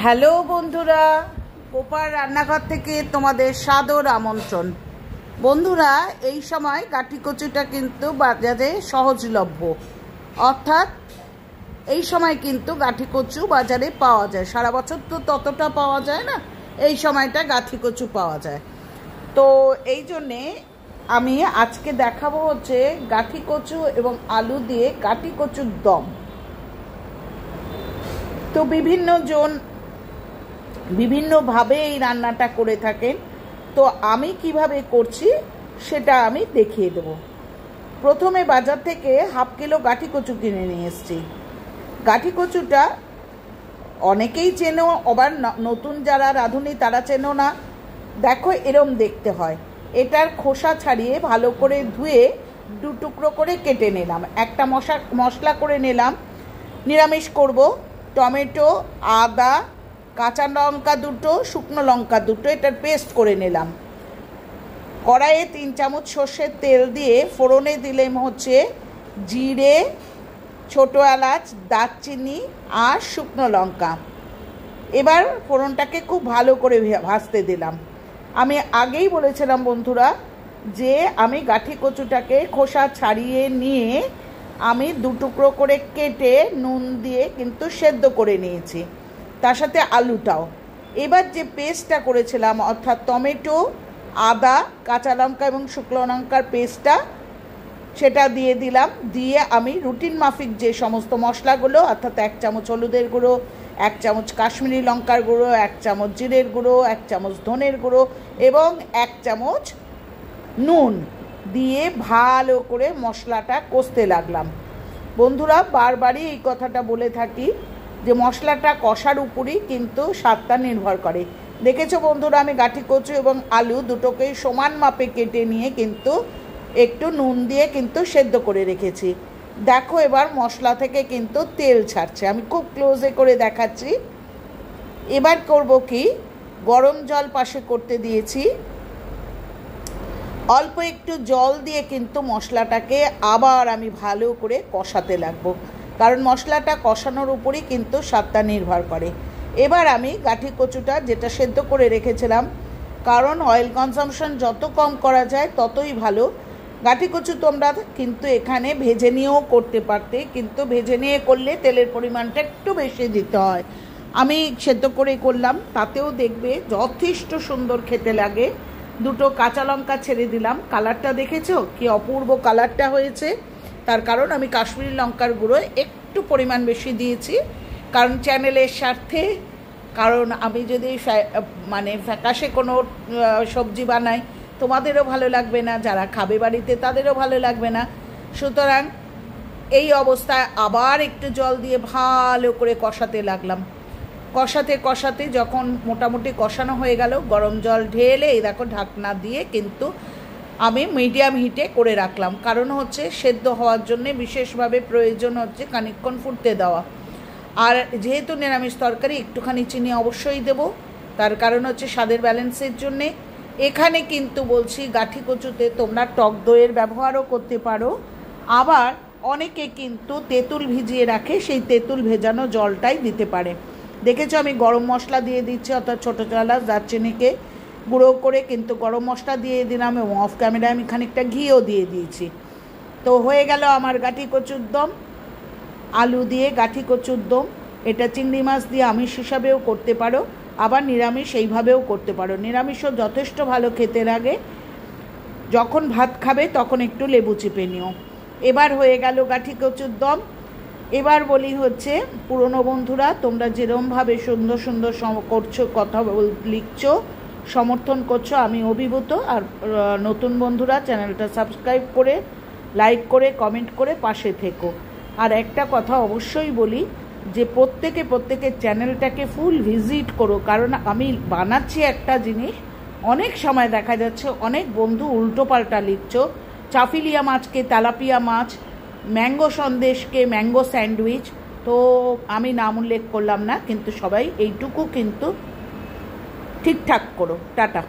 Hello বন্ধুরা, কোপার রান্নাঘর থেকে তোমাদের সাদর আমন্ত্রণ। বন্ধুরা, এই সময় কাঠি কচুটা কিন্তু বাজারে সহজলভ্য, অর্থাৎ এই সময় কিন্তু গাঠি কচু বাজারে পাওয়া যায়। সারা বছর তো ততটা পাওয়া যায় না, এই সময়টা গাঠি কচু পাওয়া যায়। তো এই জন্যে আমি আজকে দেখাবো হচ্ছে গাঠি কচু এবং আলু দিয়ে গাঠি কচুর দম। তো বিভিন্ন জন বিভিন্নভাবে এই রান্নাটা করে থাকেন, তো আমি কিভাবে করছি সেটা আমি দেখিয়ে দেব। প্রথমে বাজার থেকে হাফ কিলো গাঠি কচু কিনে নিয়ে এসেছি। গাঠি কচুটা অনেকেই চেনো, আবার নতুন যারা রাঁধুনি তারা চেনো না। দেখো, এরম দেখতে হয়। এটার খোসা ছাড়িয়ে ভালো করে ধুয়ে দু টুকরো করে কেটে নিলাম। একটা মশলা করে নিলাম, নিরামিষ করব। টমেটো, আদা, কাঁচা লঙ্কা দুটো, শুকনো লঙ্কা দুটো, এটার পেস্ট করে নিলাম। কড়াইয়ে 3 চামচ সর্ষের তেল দিয়ে ফোড়নে দিলাম হচ্ছে জিরে, ছোটো এলাচ, দারচিনি আর শুকনো লঙ্কা। এবার ফোড়নটাকে খুব ভালো করে ভাজতে দিলাম। আমি আগেই বলেছিলাম বন্ধুরা যে আমি গাঠি কচুটাকে খোসা ছাড়িয়ে নিয়ে আমি দু টুকরো করে কেটে নুন দিয়ে কিন্তু সেদ্ধ করে নিয়েছি, তার সাথে আলুটাও। এবার যে পেস্টটা করেছিলাম, অর্থাৎ টমেটো, আদা, কাঁচা লঙ্কা এবং শুকনো লঙ্কার পেস্টটা, সেটা দিয়ে দিলাম। দিয়ে আমি রুটিন মাফিক যে সমস্ত মশলাগুলো, অর্থাৎ 1 চামচ হলুদের গুঁড়ো, 1 চামচ কাশ্মীরি লঙ্কার গুঁড়ো, 1 চামচ জিরের গুঁড়ো, 1 চামচ ধনের গুঁড়ো এবং 1 চামচ নুন দিয়ে ভালো করে মশলাটা কষতে লাগলাম। বন্ধুরা, বারবারই এই কথাটা বলে থাকি যে মশলাটা কষার উপরই কিন্তু স্বাদটা নির্ভর করে। দেখেছো বন্ধুরা, আমি গাঠি কচু এবং আলু দুটোকেই সমান মাপে কেটে নিয়ে কিন্তু একটু নুন দিয়ে কিন্তু সেদ্ধ করে রেখেছি। দেখো, এবার মশলা থেকে কিন্তু তেল ছাড়ছে, আমি খুব ক্লোজে করে দেখাচ্ছি। এবার করব কি, গরম জল পাশে করতে দিয়েছি। অল্প একটু জল দিয়ে কিন্তু মশলাটাকে আবার আমি ভালো করে কষাতে লাগবো, কারণ মশলাটা কষানোর উপরই কিন্তু স্বাদটা নির্ভর করে। এবার আমি গাঠি কচুটা যেটা সেদ্ধ করে রেখেছিলাম, কারণ অয়েল কনজামশন যত কম করা যায় ততই ভালো। গাঠি কচু তোমরা কিন্তু এখানে ভেজে নিয়েও করতে পারতে, কিন্তু ভেজে নিয়ে করলে তেলের পরিমাণটা একটু বেশি দিতে হয়। আমি সেদ্ধ করে করলাম, তাতেও দেখবে যথেষ্ট সুন্দর খেতে লাগে। দুটো কাঁচা লঙ্কা ছেড়ে দিলাম। কালারটা দেখেছো কি অপূর্ব কালারটা হয়েছে? তার কারণ আমি কাশ্মীরি লঙ্কার গুঁড়ো একটু পরিমাণ বেশি দিয়েছি, কারণ চ্যানেলের স্বার্থে। কারণ আমি যদি মানে ফ্যাকাশে কোনো সবজি বানাই, তোমাদেরও ভালো লাগবে না, যারা খাবে বাড়িতে তাদেরও ভালো লাগবে না। সুতরাং এই অবস্থায় আবার একটু জল দিয়ে ভালো করে কষাতে লাগলাম। কষাতে কষাতে যখন মোটামুটি কষানো হয়ে গেল, গরম জল ঢেলে এই দেখো ঢাকনা দিয়ে কিন্তু আমি মিডিয়াম হিটে করে রাখলাম। কারণ হচ্ছে সেদ্ধ হওয়ার জন্য বিশেষভাবে প্রয়োজন হচ্ছে খানিকক্ষণ ফুটতে দেওয়া। আর যেহেতু নিরামিষ তরকারি, একটুখানি চিনি অবশ্যই দেব, তার কারণ হচ্ছে স্বাদের ব্যালেন্সের জন্যে। এখানে কিন্তু বলছি গাঠি কচুতে তোমরা টক দইয়ের ব্যবহারও করতে পারো, আবার অনেকে কিন্তু তেঁতুল ভিজিয়ে রাখে, সেই তেঁতুল ভেজানো জলটাই দিতে পারে। দেখেছো, আমি গরম মশলা দিয়ে দিচ্ছি, অর্থাৎ ছোটো এলাচ, দারচিনিকে গুঁড়ো করে কিন্তু গরম মশলা দিয়ে দিলাম, এবং অফ ক্যামেরায় আমি খানিকটা ঘিও দিয়ে দিয়েছি। তো হয়ে গেল আমার গাঠি কচুর দম, আলু দিয়ে গাঠি কচুর দম। এটা চিংড়ি মাছ দিয়ে আমিষ হিসাবেও করতে পারো, আবার নিরামিষ এইভাবেও করতে পারো। নিরামিষও যথেষ্ট ভালো খেতে লাগে। যখন ভাত খাবে তখন একটু লেবু চিপে নিও। এবার হয়ে গেল গাঠি কচুর দম। এবার বলি হচ্ছে, পুরনো বন্ধুরা তোমরা যেরমভাবে সুন্দর সুন্দর করছো, কথা লিখছো, সমর্থন করছো, আমি অভিভূত। আর নতুন বন্ধুরা চ্যানেলটা সাবস্ক্রাইব করে, লাইক করে, কমেন্ট করে পাশে থেকো। আর একটা কথা অবশ্যই বলি যে প্রত্যেকের চ্যানেলটাকে ফুল ভিজিট করো, কারণ আমি বানাচ্ছি একটা জিনিস, অনেক সময় দেখা যাচ্ছে অনেক বন্ধু উল্টোপাল্টা লিখছো। চাফিলিয়া মাছকে তেলাপিয়া মাছ, ম্যাঙ্গো সন্দেশকে ম্যাঙ্গো স্যান্ডউইচ। তো আমি নাম উল্লেখ করলাম না, কিন্তু সবাই এইটুকু কিন্তু ঠিকঠাক করো। টাটা।